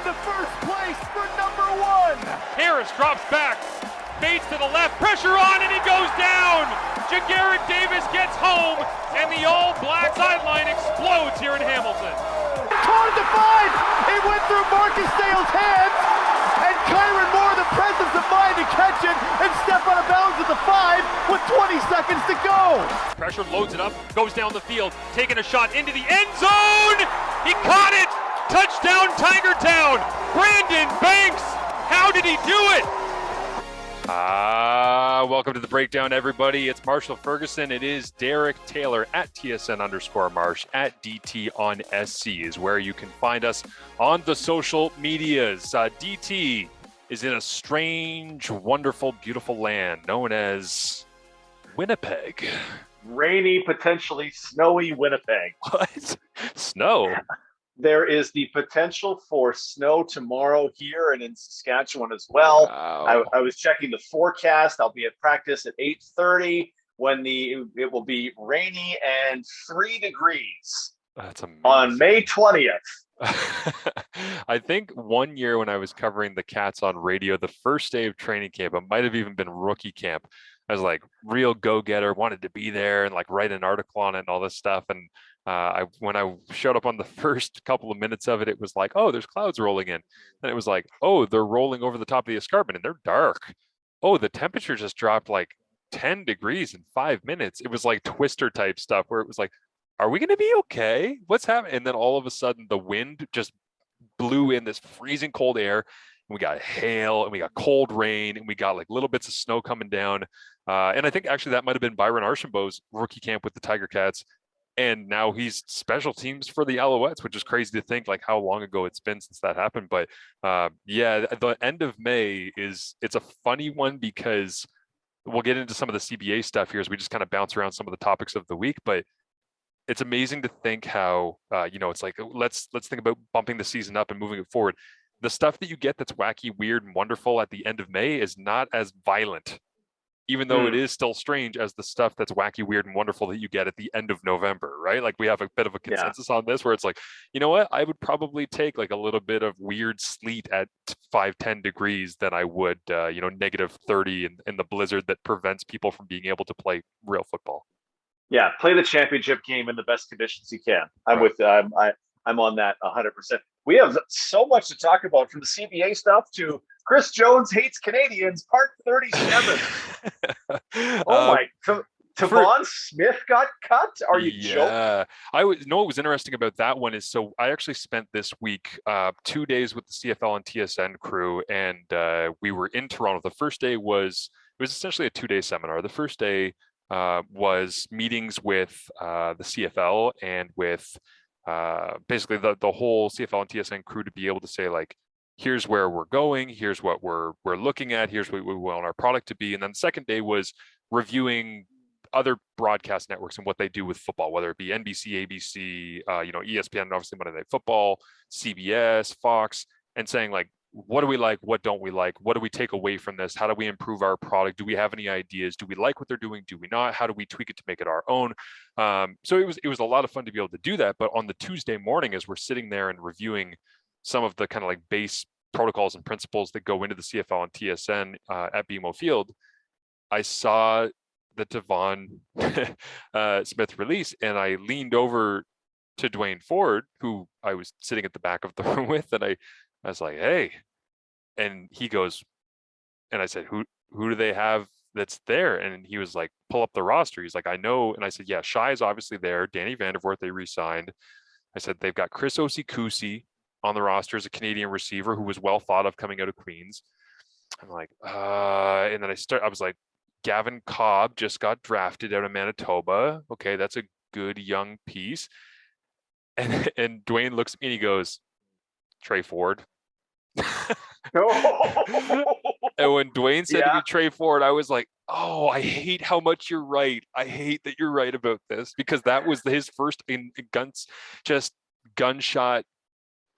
the first place for number 1. Harris drops back, fades to the left, pressure on, and he goes down. Jagarrett Davis gets home, and the all-black sideline explodes here in Hamilton. Toward the 5, it went through Marcus Dale's hands, and Kyron Moore, the presence of mind to catch it and step out of bounds at the 5 with 20 seconds to go. Pressure loads it up, goes down the field, taking a shot into the end zone. He caught it. Touchdown, Tiger Town. Brandon Banks. How did he do it? Welcome to the breakdown, everybody. It's Marshall Ferguson. It is Derek Taylor at TSN_Marsh at DT on SC is where you can find us on the social medias. DT is in a strange, wonderful, beautiful land known as Winnipeg. Rainy, potentially snowy Winnipeg. What? Snow? There is the potential for snow tomorrow here and in Saskatchewan as well. Wow. I was checking the forecast. I'll be at practice at 8:30 when it will be rainy and 3 degrees. That's amazing. On May 20th. I think one year when I was covering the Cats on radio, the first day of training camp, it might have even been rookie camp. I was like real go-getter, wanted to be there and like write an article on it and all this stuff. And when I showed up on the first couple of minutes of it, it was like, oh, there's clouds rolling in. And it was like, oh, they're rolling over the top of the escarpment and they're dark. Oh, the temperature just dropped like 10 degrees in 5 minutes. It was like Twister type stuff where it was like, are we going to be okay? What's happening? And then all of a sudden the wind just blew in this freezing cold air. And we got hail and we got cold rain and we got like little bits of snow coming down. And I think actually that might have been Byron Archambault's rookie camp with the Tiger Cats. And now he's special teams for the Alouettes, which is crazy to think like how long ago it's been since that happened. But yeah, the end of May it's a funny one because we'll get into some of the CBA stuff here as we just kind of bounce around some of the topics of the week. But it's amazing to think how, it's like, let's think about bumping the season up and moving it forward. The stuff that you get that's wacky, weird, and wonderful at the end of May is not as violent, even though it is still strange, as the stuff that's wacky, weird, and wonderful that you get at the end of November, right? Like we have a bit of a consensus on this where it's like, you know what? I would probably take like a little bit of weird sleet at 5-10 degrees than I would, negative 30 in the blizzard that prevents people from being able to play real football. Yeah, play the championship game in the best conditions you can. I'm on that 100%. We have so much to talk about, from the CBA stuff to Chris Jones hates Canadians, part 37. Tavon Smith got cut? Are you joking? What was interesting about that one is, so I actually spent this week 2 days with the CFL and TSN crew, and we were in Toronto. The first day was essentially a 2-day seminar. The first day was meetings with the CFL and with basically the whole CFL and TSN crew to be able to say, like, here's where we're going, here's what we're looking at, here's what we want our product to be. And then the second day was reviewing other broadcast networks and what they do with football, whether it be NBC, ABC, ESPN, and obviously Monday Night Football, CBS, Fox, and saying, like, what do we like? What don't we like? What do we take away from this? How do we improve our product? Do we have any ideas? Do we like what they're doing? Do we not? How do we tweak it to make it our own? So it was a lot of fun to be able to do that. But on the Tuesday morning, as we're sitting there and reviewing some of the kind of like base protocols and principles that go into the CFL and TSN at BMO Field, I saw the Tavon Smith release, and I leaned over to Dwayne Ford, who I was sitting at the back of the room with, and I was like, hey, and he goes, and I said, who do they have that's there? And he was like, pull up the roster. He's like, I know. And I said, yeah, Shai is obviously there. Danny Vandervoort, they re-signed. I said, they've got Chris Osikusi on the roster as a Canadian receiver who was well thought of coming out of Queens. I'm like, and then I was like, Gavin Cobb just got drafted out of Manitoba. Okay, that's a good young piece. And Dwayne looks at me and he goes, Trey Ford. And when Dwayne said to me Trey Ford, I was like, oh, I hate how much you're right. I hate that you're right about this, because that was his first gunshot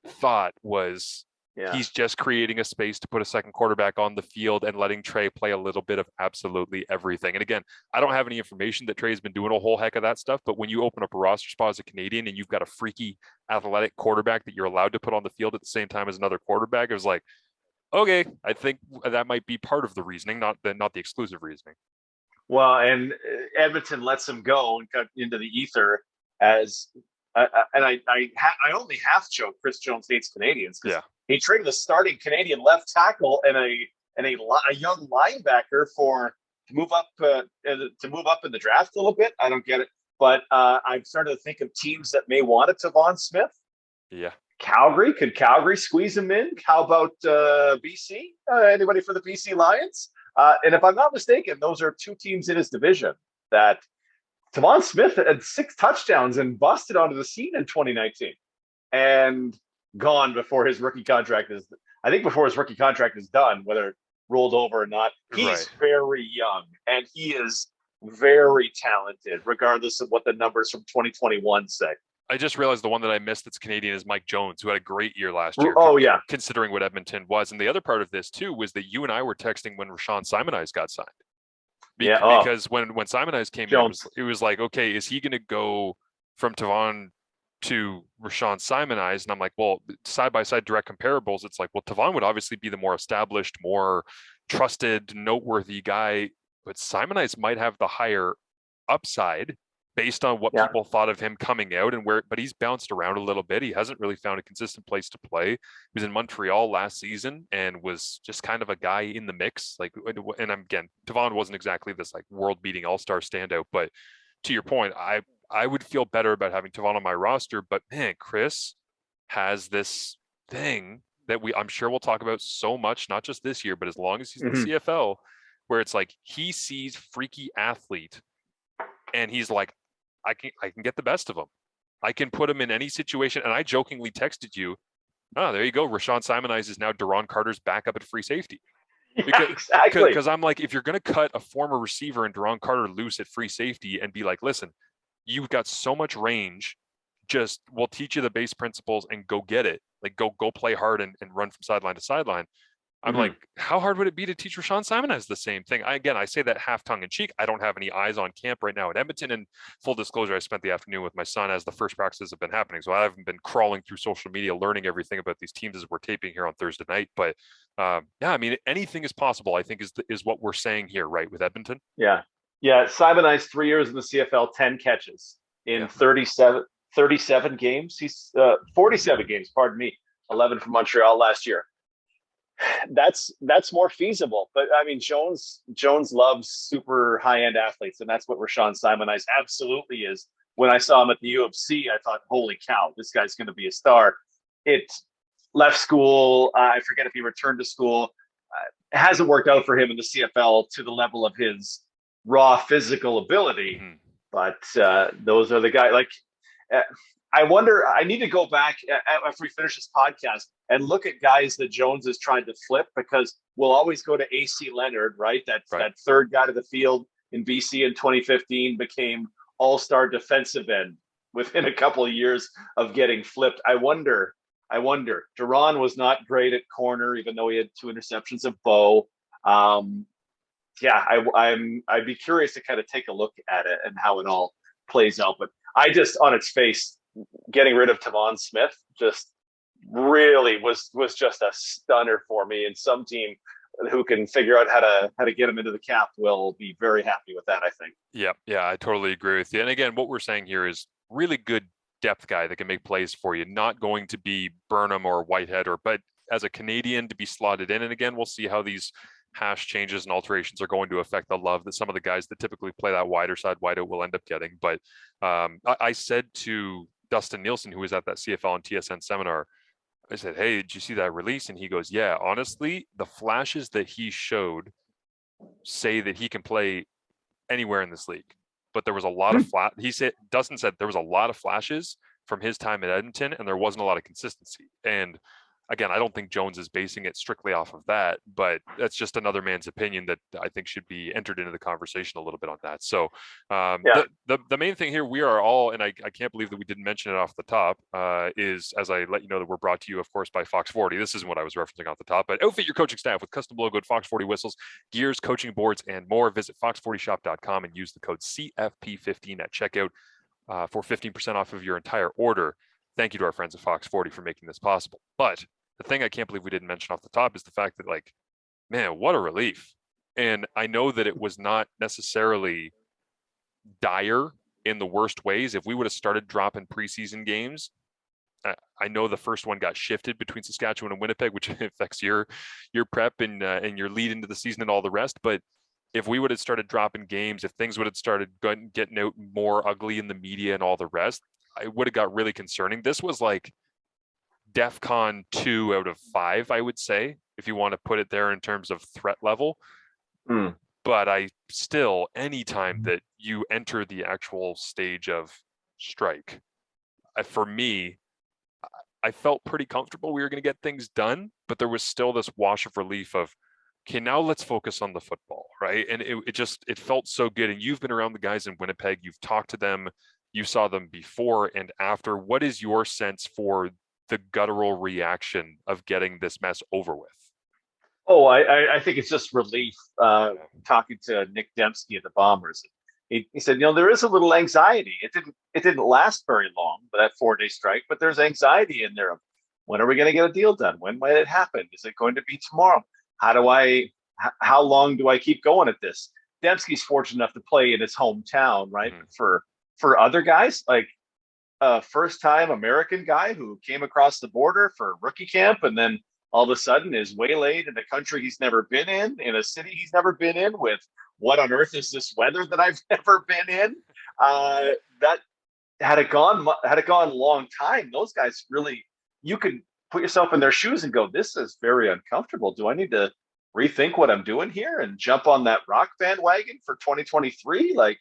thought was Yeah. He's just creating a space to put a second quarterback on the field and letting Trey play a little bit of absolutely everything. And again, I don't have any information that Trey's been doing a whole heck of that stuff, but when you open up a roster spot as a Canadian and you've got a freaky athletic quarterback that you're allowed to put on the field at the same time as another quarterback, it was like, okay, I think that might be part of the reasoning, not the exclusive reasoning. Well, and Edmonton lets him go and cut into the ether as, and I only half joke Chris Jones hates Canadians because he traded a starting Canadian left tackle and a young linebacker to move up in the draft a little bit. I don't get it, but I'm starting to think of teams that may want a Tavon Smith. Yeah. Calgary, could Calgary squeeze him in? How about BC? Anybody for the BC Lions? And if I'm not mistaken, those are two teams in his division that Tavon Smith had 6 touchdowns and busted onto the scene in 2019 and gone before his rookie contract is, I think before his rookie contract is done, whether it rolled over or not. He's very young and he is very talented, regardless of what the numbers from 2021 say. I just realized the one that I missed that's Canadian is Mike Jones, who had a great year last year. Oh, yeah. Considering what Edmonton was. And the other part of this, too, was that you and I were texting when Rashawn Simons got signed. Because when Simons came in, it was like, okay, is he going to go from Tavon to Rashawn Simons? And I'm like, well, side-by-side direct comparables, it's like, well, Tavon would obviously be the more established, more trusted, noteworthy guy. But Simons might have the higher upside based on what people thought of him coming out and but he's bounced around a little bit. He hasn't really found a consistent place to play. He was in Montreal last season and was just kind of a guy in the mix. And again, Tavon wasn't exactly this like world beating all-star standout, but to your point, I would feel better about having Tavon on my roster, but man, Chris has this thing that I'm sure we'll talk about so much, not just this year, but as long as he's in the CFL, where it's like, he sees freaky athlete and he's like, I can get the best of him. I can put him in any situation. And I jokingly texted you, oh, there you go. Rashawn Simons is now Daron Carter's backup at free safety. Exactly. Because I'm like, if you're going to cut a former receiver and Daron Carter loose at free safety and be like, listen, you've got so much range, just we'll teach you the base principles and go get it. Like go play hard and run from sideline to sideline. I'm like, how hard would it be to teach Rashawn Simons the same thing? I say that half tongue in cheek. I don't have any eyes on camp right now at Edmonton. And full disclosure, I spent the afternoon with my son as the first practices have been happening. So I haven't been crawling through social media, learning everything about these teams as we're taping here on Thursday night. But anything is possible, I think is what we're saying here, right, with Edmonton? Yeah. Simons 3 years in the CFL, 10 catches in 37 games. He's 47 games, pardon me, 11 from Montreal last year. That's more feasible. But I mean, Jones loves super high-end athletes, and that's what Rashawn Simons absolutely is. When I saw him at the U of C, I thought, holy cow, this guy's going to be a star. It left school. I forget if he returned to school. It hasn't worked out for him in the CFL to the level of his raw physical ability. But those are the guys. I wonder, I need to go back after we finish this podcast and look at guys that Jones is trying to flip, because we'll always go to AC Leonard, right? That third guy to the field in BC in 2015 became all-star defensive end within a couple of years of getting flipped. I wonder, Daron was not great at corner, even though he had 2 interceptions of Bo. I'd be curious to kind of take a look at it and how it all plays out. But I just, on its face, getting rid of Tavon Smith just really was just a stunner for me, and some team who can figure out how to get him into the cap will be very happy with that, I think. Yeah, I totally agree with you. And again, what we're saying here is really good depth guy that can make plays for you, not going to be Burnham or Whitehead, but as a Canadian to be slotted in. And again, we'll see how these hash changes and alterations are going to affect the love that some of the guys that typically play that wider side wideout will end up getting. But I said to Dustin Nielsen, who was at that CFL and TSN seminar, I said, hey, did you see that release? And he goes, yeah, honestly, the flashes that he showed say that he can play anywhere in this league. But there was a lot of Dustin said there was a lot of flashes from his time at Edmonton, and there wasn't a lot of consistency. And Again, I don't think Jones is basing it strictly off of that, but that's just another man's opinion that I think should be entered into the conversation a little bit on that. So the main thing here, we are all, and I can't believe that we didn't mention it off the top, is, as I let you know, that we're brought to you, of course, by Fox 40. This isn't what I was referencing off the top, but outfit your coaching staff with custom logoed Fox 40 whistles, gears, coaching boards, and more. Visit fox40shop.com and use the code CFP15 at checkout for 15% off of your entire order. Thank you to our friends at Fox 40 for making this possible. But the thing I can't believe we didn't mention off the top is the fact that, like, man, what a relief. And I know that it was not necessarily dire in the worst ways. If we would have started dropping preseason games, I know the first one got shifted between Saskatchewan and Winnipeg, which affects your prep and your lead into the season and all the rest. But if we would have started dropping games, if things would have started getting out more ugly in the media and all the rest, I would have got really concerning. This was like DEFCON 2 out of 5, I would say, if you want to put it there in terms of threat level. But I still, anytime that you enter the actual stage of strike, for me, I felt pretty comfortable we were going to get things done, but there was still this wash of relief of, okay, now let's focus on the football, right? And it felt so good. And you've been around the guys in Winnipeg, you've talked to them, you saw them before and after. What is your sense for the guttural reaction of getting this mess over with? Oh, I think it's just relief. Talking to Nick Dempsky of the Bombers, he said, there is a little anxiety. It didn't last very long, but that 4-day strike. But there's anxiety in there. When are we going to get a deal done? When might it happen? Is it going to be tomorrow? How long do I keep going at this? Dempsky's fortunate enough to play in his hometown, right? For other guys, like a first-time American guy who came across the border for rookie camp and then all of a sudden is waylaid in a country he's never been in a city he's never been in, with what on earth is this weather that I've never been in? That had it gone a long time, those guys really, you could put yourself in their shoes and go, this is very uncomfortable. Do I need to rethink what I'm doing here and jump on that rock bandwagon for 2023? Like,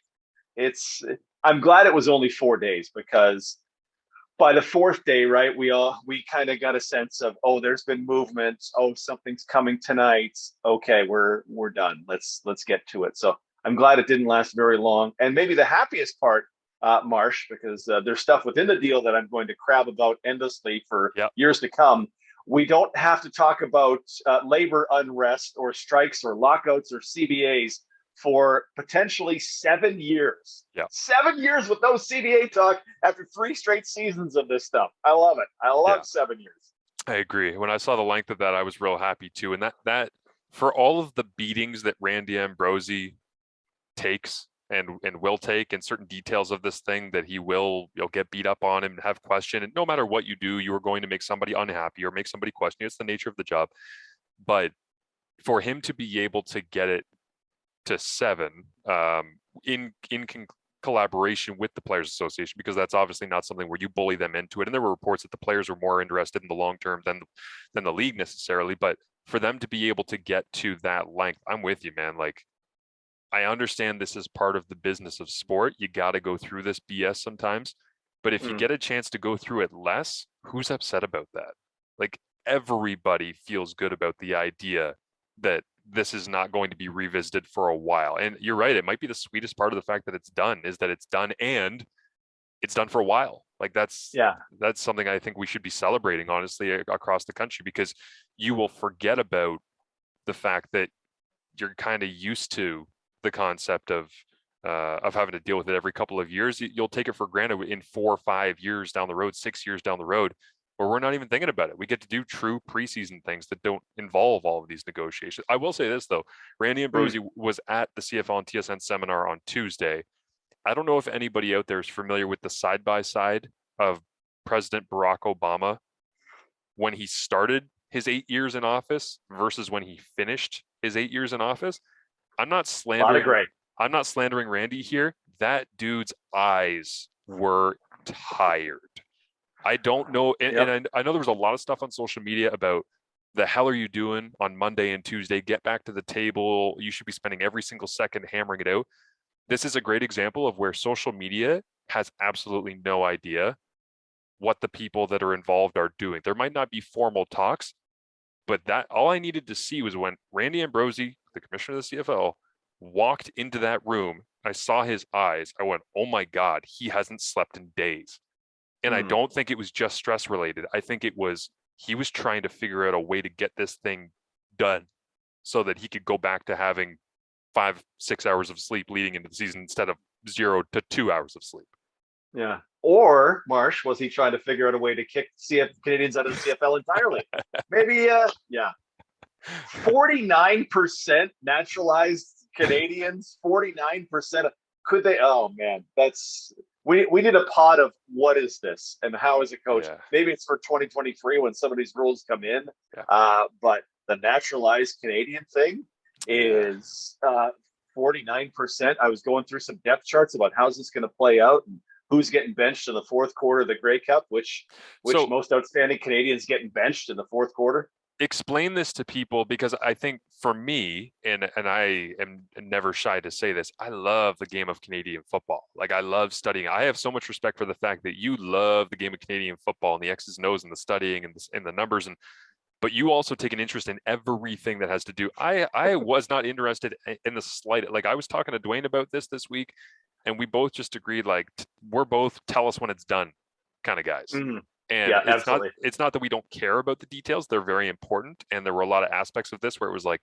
I'm glad it was only 4 days, because by the 4th day, right, we kind of got a sense of, oh, there's been movement. Oh, something's coming tonight. Okay, we're done. Let's get to it. So I'm glad it didn't last very long. And maybe the happiest part, Marsh, because there's stuff within the deal that I'm going to crab about endlessly for years to come. We don't have to talk about labor unrest or strikes or lockouts or CBAs for potentially 7 years. 7 years with no CBA talk after 3 straight seasons of this stuff. I love it. I love 7 years. I agree. When I saw the length of that, I was real happy too. And that for all of the beatings that Randy Ambrosie takes and will take, and certain details of this thing that he will, get beat up on and have question. And no matter what you do, you are going to make somebody unhappy or make somebody question you. It's the nature of the job. But for him to be able to get it to 7 in collaboration with the Players Association, because that's obviously not something where you bully them into it. And there were reports that the players were more interested in the long term than the league necessarily. But for them to be able to get to that length, I'm with you, man. Like, I understand this is part of the business of sport. You got to go through this BS sometimes. But if you get a chance to go through it less, who's upset about that? Like, everybody feels good about the idea that this is not going to be revisited for a while. And you're right. It might be the sweetest part of the fact that it's done, is that it's done and it's done for a while. Like, that's something I think we should be celebrating, honestly, across the country, because you will forget about the fact that you're kind of used to the concept of having to deal with it every couple of years. You'll take it for granted in 4 or 5 years down the road, 6 years down the road, where we're not even thinking about it. We get to do true preseason things that don't involve all of these negotiations. I will say this, though. Randy Ambrosie was at the CFL and TSN seminar on Tuesday. I don't know if anybody out there is familiar with the side-by-side of President Barack Obama when he started his 8 years in office versus when he finished his 8 years in office. I'm not slandering Randy here. That dude's eyes were tired. I don't know. And I know there was a lot of stuff on social media about, the hell are you doing on Monday and Tuesday? Get back to the table. You should be spending every single second hammering it out. This is a great example of where social media has absolutely no idea what the people that are involved are doing. There might not be formal talks, but that all I needed to see was when Randy Ambrosie, the commissioner of the CFL, walked into that room. I saw his eyes. I went, oh my God, he hasn't slept in days. And I don't think it was just stress related. I think he was trying to figure out a way to get this thing done so that he could go back to having 5-6 hours of sleep leading into the season instead of 0 to 2 hours of sleep. Yeah. Or, Marsh, was he trying to figure out a way to kick Canadians out of the CFL entirely? Maybe, yeah. 49% naturalized Canadians, 49%. Could they? Oh, man, we need a pod of what is this and how is it coached? Yeah. Maybe it's for 2023 when some of these rules come in. Yeah. But the naturalized Canadian thing is 49%. I was going through some depth charts about how's this going to play out and who's getting benched in the fourth quarter of the Grey Cup, which most outstanding Canadians getting benched in the fourth quarter. Explain this to people, because I think for me, and I am never shy to say this, I love the game of Canadian football. Like, I love studying. I have so much respect for the fact that you love the game of Canadian football and the X's and O's and the studying and the numbers, but you also take an interest in everything that has to do. I was not interested in the slightest. Like, I was talking to Dwayne about this week, and we both just agreed, like, we're both tell us when it's done kind of guys. Mm-hmm. And yeah, it's not that we don't care about the details. They're very important. And there were a lot of aspects of this where it was like,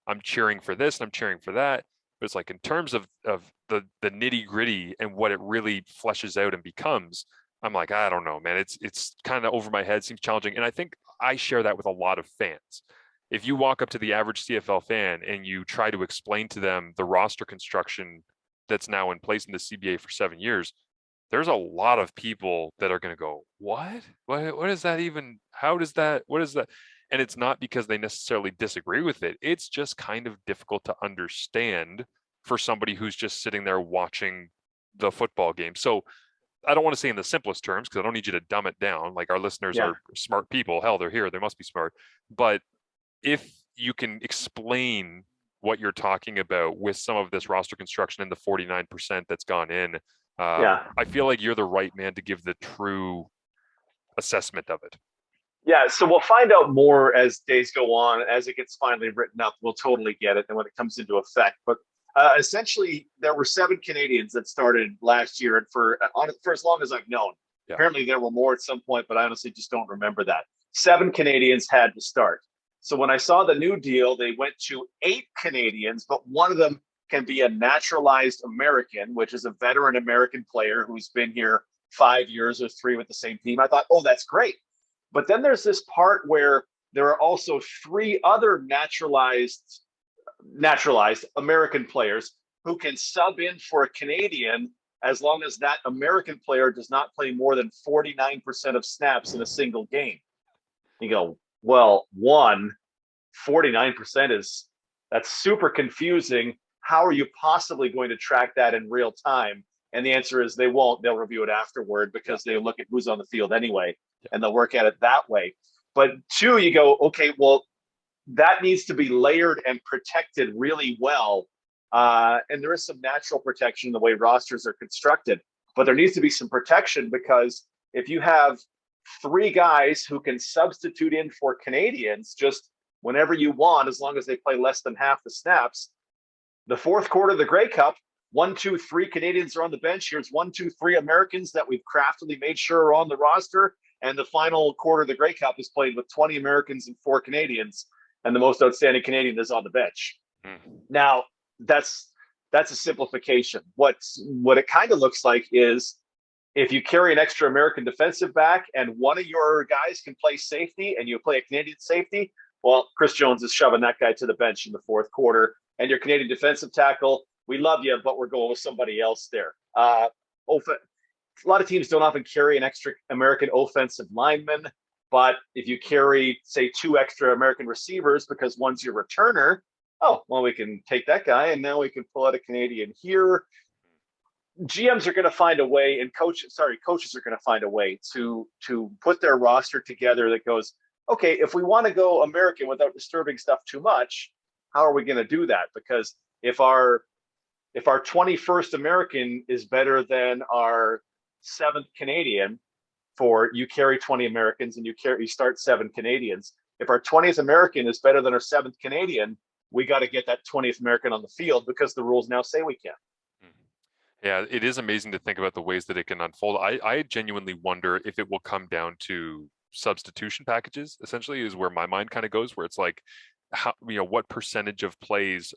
I'm cheering for this and I'm cheering for that. But it's like, in terms of the nitty gritty and what it really fleshes out and becomes, I'm like, I don't know, man. It's kind of over my head, seems challenging. And I think I share that with a lot of fans. If you walk up to the average CFL fan and you try to explain to them the roster construction that's now in place in the CBA for 7 years, there's a lot of people that are going to go, what is that even? How does that, what is that? And it's not because they necessarily disagree with it. It's just kind of difficult to understand for somebody who's just sitting there watching the football game. So I don't want to say in the simplest terms, because I don't need you to dumb it down. Like, our listeners are smart people. Hell, they're here. They must be smart. But if you can explain what you're talking about with some of this roster construction and the 49% that's gone in, I feel like you're the right man to give the true assessment of it. Yeah, so we'll find out more as days go on. As it gets finally written up, we'll totally get it and when it comes into effect. But essentially, there were 7 Canadians that started last year, and for as long as I've known. Yeah. Apparently, there were more at some point, but I honestly just don't remember that. 7 Canadians had to start. So when I saw the new deal, they went to 8 Canadians, but one of them can be a naturalized American, which is a veteran American player who's been here 5 years or 3 with the same team. I thought, oh, that's great. But then there's this part where there are also 3 other naturalized American players who can sub in for a Canadian as long as that American player does not play more than 49% of snaps in a single game. You go, well, 49% that's super confusing. How are you possibly going to track that in real time? And the answer is they won't. They'll review it afterward because they look at who's on the field anyway, and they'll work at it that way. But 2, you go, okay, well, that needs to be layered and protected really well. And there is some natural protection in the way rosters are constructed, but there needs to be some protection because if you have 3 guys who can substitute in for Canadians just whenever you want, as long as they play less than half the snaps, the fourth quarter of the Grey Cup, 1, 2, 3 Canadians are on the bench. Here's 1, 2, 3 Americans that we've craftily made sure are on the roster. And the final quarter of the Grey Cup is played with 20 Americans and 4 Canadians. And the most outstanding Canadian is on the bench. Now, that's a simplification. What it kind of looks like is if you carry an extra American defensive back and one of your guys can play safety and you play a Canadian safety, well, Chris Jones is shoving that guy to the bench in the fourth quarter. And your Canadian defensive tackle, we love you, but we're going with somebody else there. A lot of teams don't often carry an extra American offensive lineman, but if you carry, say, 2 extra American receivers because one's your returner, oh, well, we can take that guy and now we can pull out a Canadian here. GMs are going to find a way, and coaches are going to find a way to put their roster together that goes, okay, if we want to go American without disturbing stuff too much, how are we going to do that? Because if our 21st American is better than our 7th Canadian, for you carry 20 Americans and you start 7 Canadians. If our 20th American is better than our 7th Canadian, we got to get that 20th American on the field because the rules now say we can. Yeah, it is amazing to think about the ways that it can unfold. I genuinely wonder if it will come down to substitution packages, essentially, is where my mind kind of goes, where it's like, how, what percentage of plays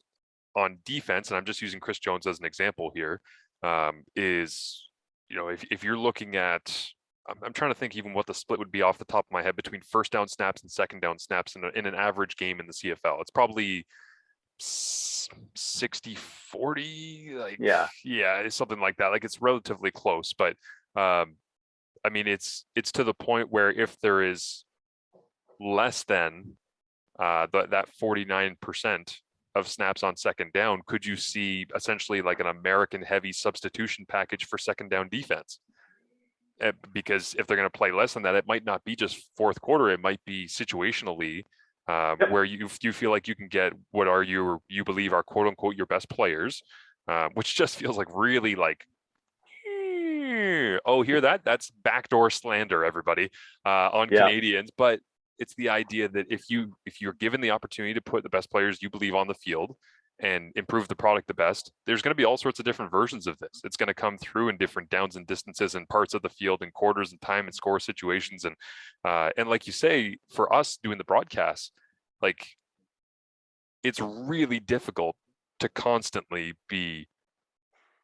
on defense, and I'm just using Chris Jones as an example here, is, if you're looking at, I'm trying to think even what the split would be off the top of my head between first down snaps and second down snaps in an average game in the CFL. It's probably 60-40, it's something like that. Like, it's relatively close, but it's to the point where if there is less than that 49% of snaps on second down, could you see essentially like an American heavy substitution package for second down defense? Because if they're going to play less than that, it might not be just fourth quarter. It might be situationally where you feel like you can get what are you believe are quote unquote your best players, which just feels like really like, hear that? That's backdoor slander, everybody, on Canadians. But it's the idea that if you're given the opportunity to put the best players you believe on the field and improve the product the best, there's going to be all sorts of different versions of this. It's going to come through in different downs and distances and parts of the field and quarters and time and score situations. And like you say, for us doing the broadcast, like, it's really difficult to constantly be,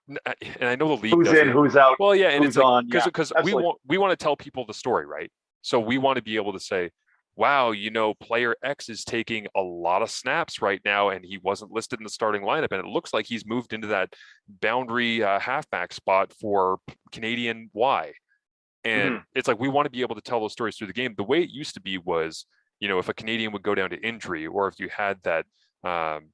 and I know the league who's in, who's out. Well, yeah, and who's it's like, on, because we want to tell people the story, right? So we want to be able to say, wow, player X is taking a lot of snaps right now, and he wasn't listed in the starting lineup, and it looks like he's moved into that boundary halfback spot for Canadian Y. And it's like, we want to be able to tell those stories through the game. The way it used to be was, if a Canadian would go down to injury, or if you had that, I'm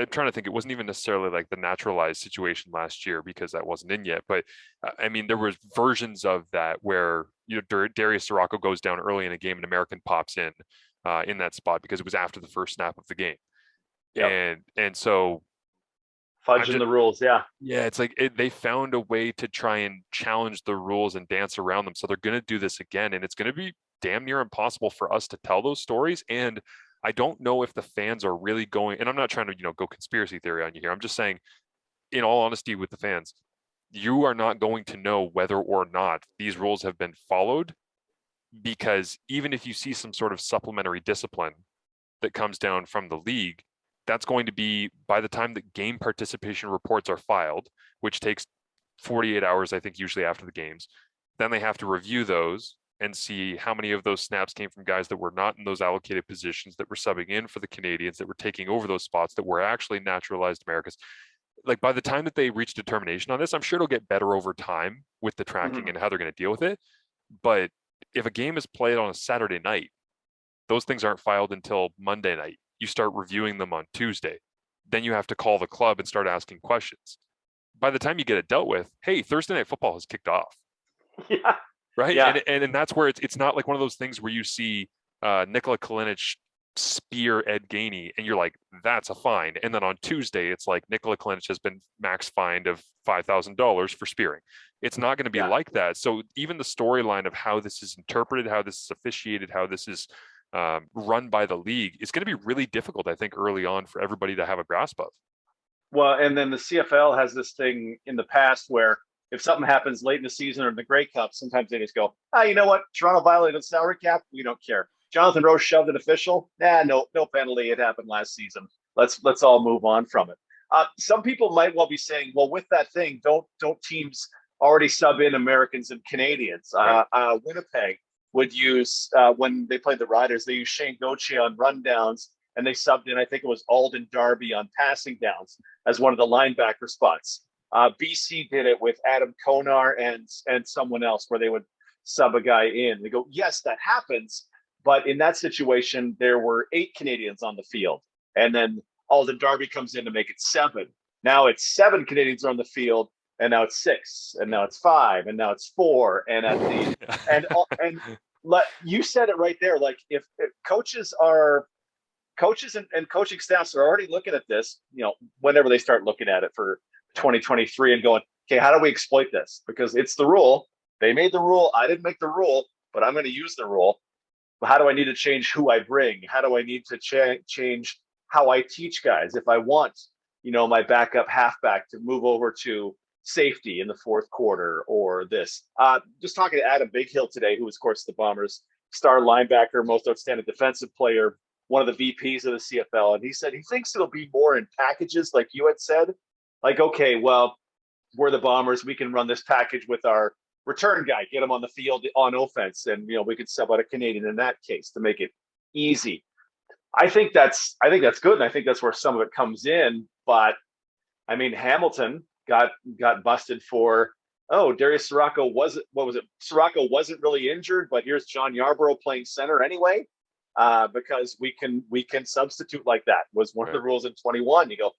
trying to think, it wasn't even necessarily like the naturalized situation last year because that wasn't in yet. But there was versions of that where, Darius Sirocco goes down early in a game and American pops in that spot because it was after the first snap of the game. Yep. And so fudging the rules. Yeah, it's like they found a way to try and challenge the rules and dance around them. So they're going to do this again, and it's going to be damn near impossible for us to tell those stories. And I don't know if the fans are really going, and I'm not trying to, go conspiracy theory on you here. I'm just saying, in all honesty with the fans, you are not going to know whether or not these rules have been followed, because even if you see some sort of supplementary discipline that comes down from the league, that's going to be by the time that game participation reports are filed, which takes 48 hours, I think, usually after the games. Then they have to review those and see how many of those snaps came from guys that were not in those allocated positions, that were subbing in for the Canadians, that were taking over those spots, that were actually naturalized Americans. Like, by the time that they reach determination on this, I'm sure it'll get better over time with the tracking and how they're going to deal with it. But if a game is played on a Saturday night, those things aren't filed until Monday night. You start reviewing them on Tuesday. Then you have to call the club and start asking questions. By the time you get it dealt with, hey, Thursday Night Football has kicked off. Yeah. Right. Yeah. And that's where it's not like one of those things where you see Nikola Kalinic spear Ed Gainey and you're like, that's a fine. And then on Tuesday, it's like Nikola Kalinic has been max fined of $5,000 for spearing. It's not going to be like that. So even the storyline of how this is interpreted, how this is officiated, how this is run by the league is going to be really difficult, I think, early on for everybody to have a grasp of. Well, and then the CFL has this thing in the past where if something happens late in the season or in the Grey Cup, sometimes they just go, you know what? Toronto violated the salary cap. We don't care. Jonathan Rowe shoved an official. No penalty. It happened last season. Let's all move on from it. Some people might well be saying, well, with that thing, don't teams already sub in Americans and Canadians? Winnipeg would use, when they played the Riders, they used Shane Gauthier on rundowns, and they subbed in, I think it was Alden Darby on passing downs as one of the linebacker spots. BC did it with Adam Konar and someone else where they would sub a guy in. They go, yes, that happens. But in that situation, there were 8 Canadians on the field. And then Alden Darby comes in to make it 7. Now it's 7 Canadians on the field, and now it's 6, and now it's 5, and now it's 4. And at the and you said it right there. Like if coaches and coaching staffs are already looking at this, whenever they start looking at it for 2023 and going, okay, how do we exploit this? Because it's the rule. They made the rule. I didn't make the rule, but I'm going to use the rule. How do I need to change who I bring? How do I need to change how I teach guys? If I want, my backup halfback to move over to safety in the fourth quarter or this. Just talking to Adam Bighill today, who was, of course, the Bombers' star linebacker, most outstanding defensive player, one of the VPs of the CFL. And he said he thinks it'll be more in packages, like you had said. Like, okay, well, we're the Bombers. We can run this package with our return guy, get him on the field on offense. And, we could sub out a Canadian in that case to make it easy. I think that's good. And I think that's where some of it comes in. But I mean, Hamilton got busted for, Darius Sirocco Sirocco wasn't really injured, but here's John Yarborough playing center anyway, because we can substitute like that was one of the rules in 21. You go,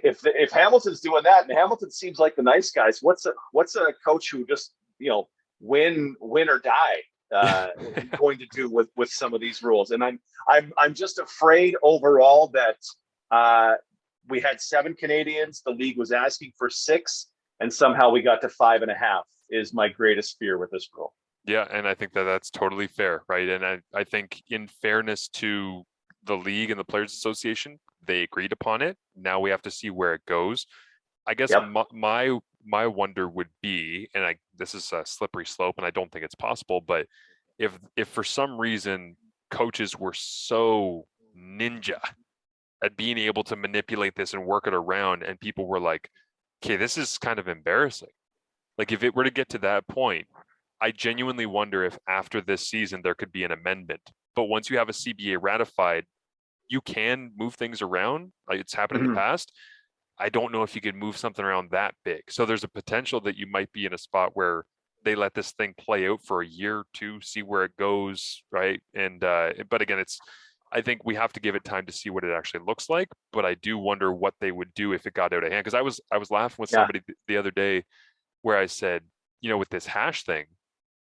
if Hamilton's doing that, and Hamilton seems like the nice guys, what's a coach who just win or die going to do with some of these rules? And I'm just afraid overall that we had 7 Canadians. The league was asking for 6, and somehow we got to 5.5 is my greatest fear with this rule. Yeah, and I think that's totally fair, right? And I think in fairness to the league and the Players Association, they agreed upon it. Now we have to see where it goes. I guess my wonder would be, and this is a slippery slope, and I don't think it's possible, but if for some reason coaches were so ninja at being able to manipulate this and work it around, and people were like, okay, this is kind of embarrassing. Like, if it were to get to that point, I genuinely wonder if after this season there could be an amendment. But once you have a CBA ratified, you can move things around. Like it's happened in the past. I don't know if you could move something around that big. So there's a potential that you might be in a spot where they let this thing play out for a year or two, see where it goes, right? And but again, I think we have to give it time to see what it actually looks like. But I do wonder what they would do if it got out of hand. Because I was laughing with somebody the other day where I said, with this hash thing,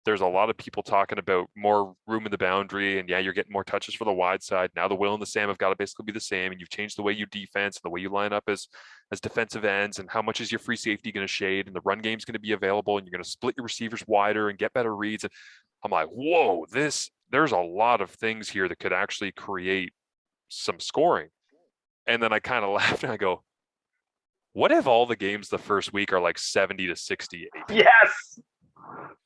there's a lot of people talking about more room in the boundary, and you're getting more touches for the wide side. Now the Will and the Sam have got to basically be the same, and you've changed the way you defense and the way you line up as defensive ends, and how much is your free safety going to shade, and the run game's going to be available, and you're going to split your receivers wider and get better reads. And I'm like, whoa, there's a lot of things here that could actually create some scoring. And then I kind of laughed and I go, what if all the games the first week are like 70 to 68? Yes.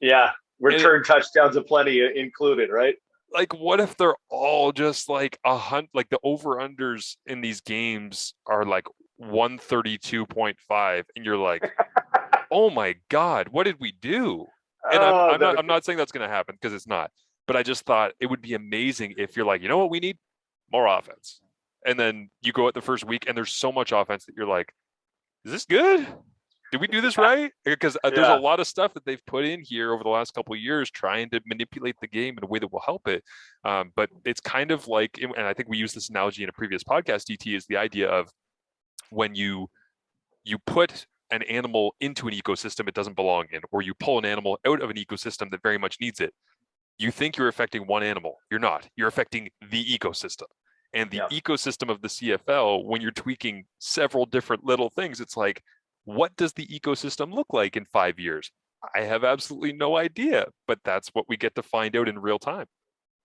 Yeah. Return touchdowns aplenty included, right? Like, what if they're all just like like the over-unders in these games are like 132.5, and you're like, oh my God, what did we do? And I'm not saying that's going to happen, because it's not. But I just thought it would be amazing if you're like, you know what, we need more offense. And then you go at the first week and there's so much offense that you're like, is this good? Did we do this right? Because there's a lot of stuff that they've put in here over the last couple of years trying to manipulate the game in a way that will help it. But it's kind of like, and I think we used this analogy in a previous podcast, DT, is the idea of when you put an animal into an ecosystem it doesn't belong in, or you pull an animal out of an ecosystem that very much needs it. You think you're affecting one animal. You're not. You're affecting the ecosystem. And the ecosystem of the CFL, when you're tweaking several different little things, it's like, what does the ecosystem look like in 5 years? I have absolutely no idea, but that's what we get to find out in real time.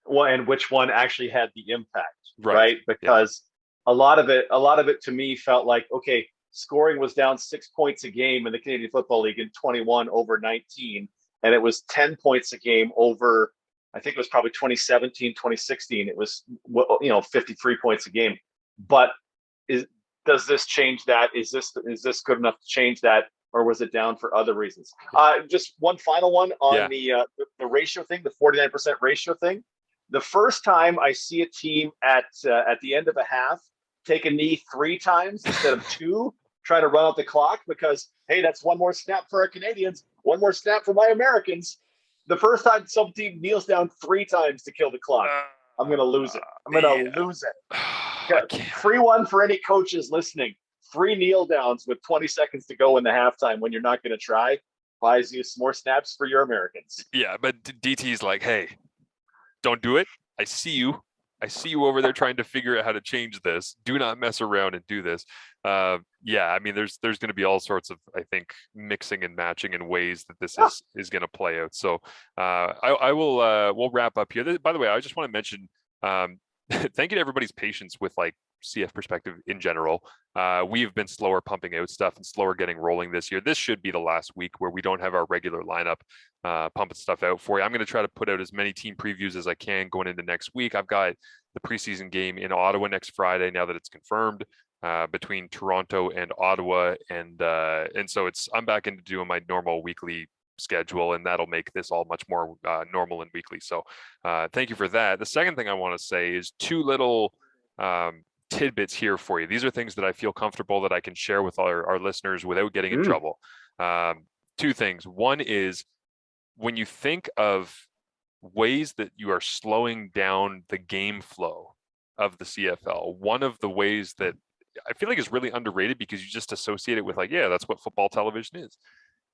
Well, and which one actually had the impact, right? Because a lot of it to me felt like, okay, scoring was down 6 points a game in the Canadian Football League in 21 over 19, and it was 10 points a game over, I think it was probably 2017, 2016. It was 53 points a game. But does this change that? Is this good enough to change that, or was it down for other reasons? Just one final one on the ratio thing, the 49% ratio thing. The first time I see a team at the end of a half take a knee 3 times instead of 2, try to run out the clock because, hey, that's one more snap for our Canadians, one more snap for my Americans. The first time some team kneels down 3 times to kill the clock, I'm going to lose it. I'm going to lose it. Free one for any coaches listening. 3 kneel downs with 20 seconds to go in the halftime when you're not going to try buys you some more snaps for your Americans. Yeah, but DT's like, hey, don't do it. I see you over there trying to figure out how to change this. Do not mess around and do this. yeah, I mean, there's going to be all sorts of, I think, mixing and matching in ways that this is going to play out. So I will we'll wrap up here. By the way, I just want to mention thank you to everybody's patience with like CF perspective in general. We've been slower pumping out stuff and slower getting rolling this year. This should be the last week where we don't have our regular lineup pumping stuff out for you. I'm going to try to put out as many team previews as I can going into next week. I've got the preseason game in Ottawa next Friday now that it's confirmed. Between Toronto and Ottawa, and so I'm back into doing my normal weekly schedule, and that'll make this all much more normal and weekly. So thank you for that. The second thing I want to say is two little tidbits here for you. These are things that I feel comfortable that I can share with our listeners without getting in trouble. Two things. One is when you think of ways that you are slowing down the game flow of the CFL, one of the ways that I feel like is really underrated because you just associate it with like, yeah, that's what football television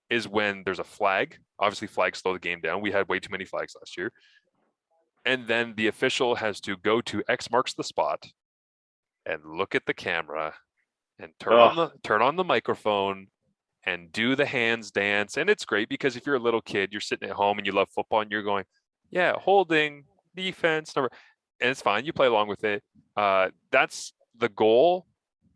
is when there's a flag. Obviously flags slow the game down. We had way too many flags last year. And then the official has to go to X marks the spot and look at the camera and turn on the microphone and do the hands dance. And it's great because if you're a little kid, you're sitting at home and you love football and you're going, yeah, holding, defense, number, and it's fine. You play along with it. That's the goal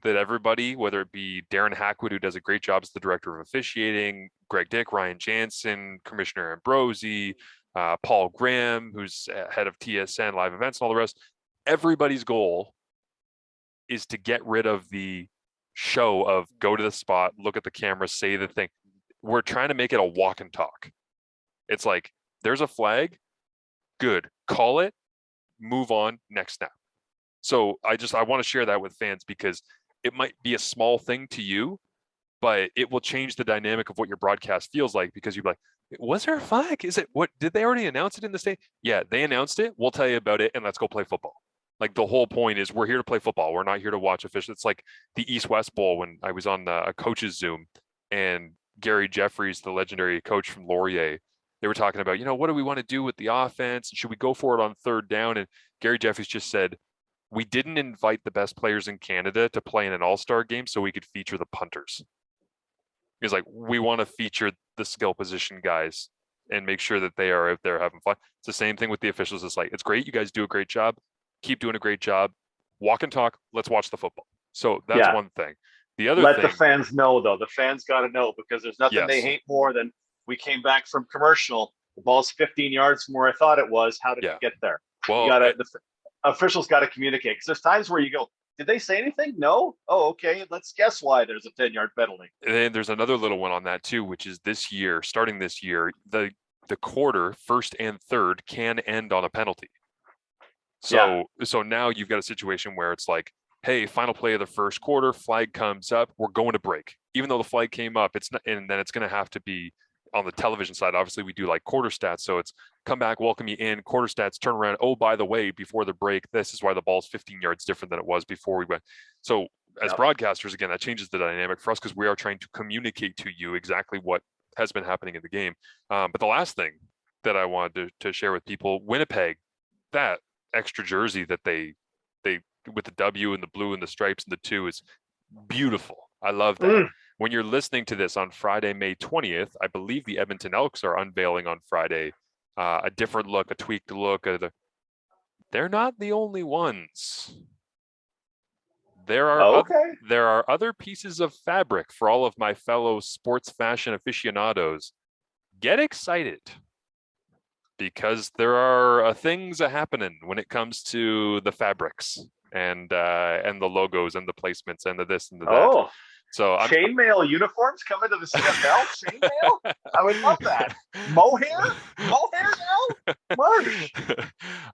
that everybody, whether it be Darren Hackwood, who does a great job as the director of officiating, Greg Dick, Ryan Jansen, Commissioner Ambrosi, Paul Graham, who's head of TSN, live events, and all the rest, everybody's goal is to get rid of the show of go to the spot, look at the camera, say the thing. We're trying to make it a walk and talk. It's like, there's a flag, good, call it, move on, next snap. So I want to share that with fans because it might be a small thing to you, but it will change the dynamic of what your broadcast feels like because you're like, was there a flag? Is it what? Did they already announce it in the state? Yeah, they announced it. We'll tell you about it and let's go play football. Like the whole point is we're here to play football. We're not here to watch officials. It's like the East-West Bowl when I was on a coach's Zoom and Gary Jeffries, the legendary coach from Laurier, they were talking about, what do we want to do with the offense? Should we go for it on third down? And Gary Jeffries just said, we didn't invite the best players in Canada to play in an all-star game so we could feature the punters. He's like, we want to feature the skill position guys and make sure that they are out there having fun. It's the same thing with the officials. It's like, it's great. You guys do a great job. Keep doing a great job. Walk and talk. Let's watch the football. So that's one thing. The other thing. Let the fans know, though. The fans got to know because there's nothing they hate more than we came back from commercial. The ball's 15 yards from where I thought it was. How did it get there? Well, the officials got to communicate because there's times where you go, did they say anything? No. Oh, okay. Let's guess why there's a 10-yard penalty. And there's another little one on that too, which is this year, starting this year, the quarter, first and third, can end on a penalty. So now you've got a situation where it's like, hey, final play of the first quarter, flag comes up, we're going to break. Even though the flag came up, it's not, and then it's going to have to be on the television side. Obviously, we do like quarter stats, so it's come back, welcome you in, quarter stats, turn around. Oh, by the way, before the break, this is why the ball's 15 yards different than it was before we went. So as broadcasters, again, that changes the dynamic for us because we are trying to communicate to you exactly what has been happening in the game. But the last thing that I wanted to share with people, Winnipeg, that extra jersey that they with the W and the blue and the stripes and the 2 is beautiful. I love that. When you're listening to this on Friday, May 20th, I believe the Edmonton Elks are unveiling on Friday a different look, a tweaked look. They're not the only ones. There are other pieces of fabric for all of my fellow sports fashion aficionados. Get excited because there are things happening when it comes to the fabrics and the logos and the placements and the this and the that. So chainmail uniforms coming to the CFL. Chainmail, I would love that. Mohair now, Marsh.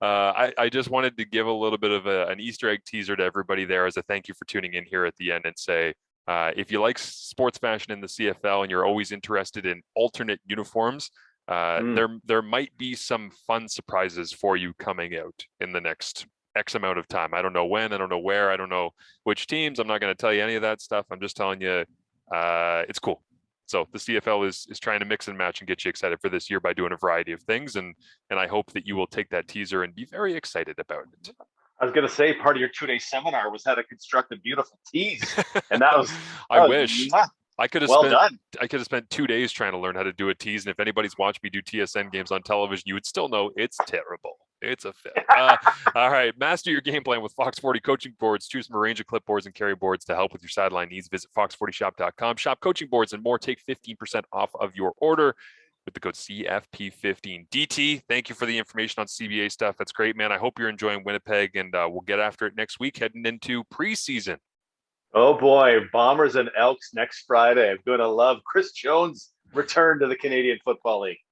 I just wanted to give a little bit of an Easter egg teaser to everybody there as a thank you for tuning in here at the end and say, if you like sports fashion in the CFL and you're always interested in alternate uniforms, there might be some fun surprises for you coming out in the next X amount of time. I don't know when, I don't know where, I don't know which teams. I'm not going to tell you any of that stuff. I'm just telling you it's cool. So the CFL is trying to mix and match and get you excited for this year by doing a variety of things. And I hope that you will take that teaser and be very excited about it. I was going to say part of your 2-day seminar was how to construct a beautiful tease, and that was I wish. I could have well spent done. I could have spent 2 days trying to learn how to do a tease, and if anybody's watched me do TSN games on television, you would still know it's terrible. It's a fail. All right, master your game plan with Fox 40 coaching boards. Choose from a range of clipboards and carry boards to help with your sideline needs. Visit fox40shop.com. Shop coaching boards and more. Take 15% off of your order with the code CFP15. DT, thank you for the information on CBA stuff. That's great, man. I hope you're enjoying Winnipeg, and we'll get after it next week, heading into preseason. Oh boy, Bombers and Elks next Friday. I'm going to love Chris Jones' return to the Canadian Football League.